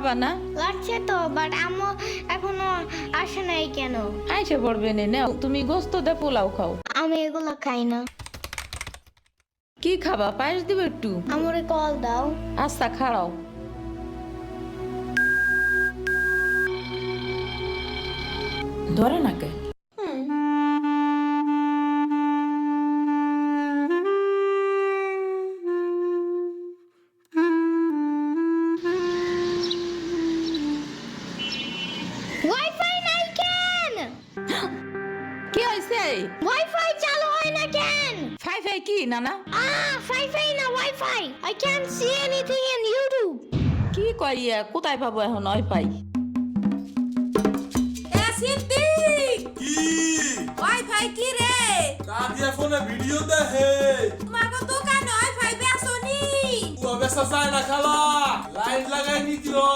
খাবা না? লাগছে তো, বাট আম্মু এখনো আসে নাই কেন? আইসে পড়বে নে নাও, তুমি গোস্ত দে পোলাও খাও। আমি এগুলো খাই না। কি খাবা? পায়েস দিব একটু? আমারে কল দাও। আচ্ছা খাড়াও। ধরে নাকে ওয়াইফাই নাই কেন? কি হয়েছে? ওয়াইফাই চালু হয় না কেন? ফাই ফাই কি নানা? ওয়াইফাই না wifi. I can't see anything in YouTube. কি কইয়া কোথায় পাবো এখন ওয়াইফাই? এ সিদ্দিক, কি ওয়াইফাই কি রে? কাদিয়া ফোনে ভিডিও দেখে তোমাকে দোকানে ওয়াইফাই বেসনি? ও বেসা যায় না খালা লাইন লাগাই নিছিল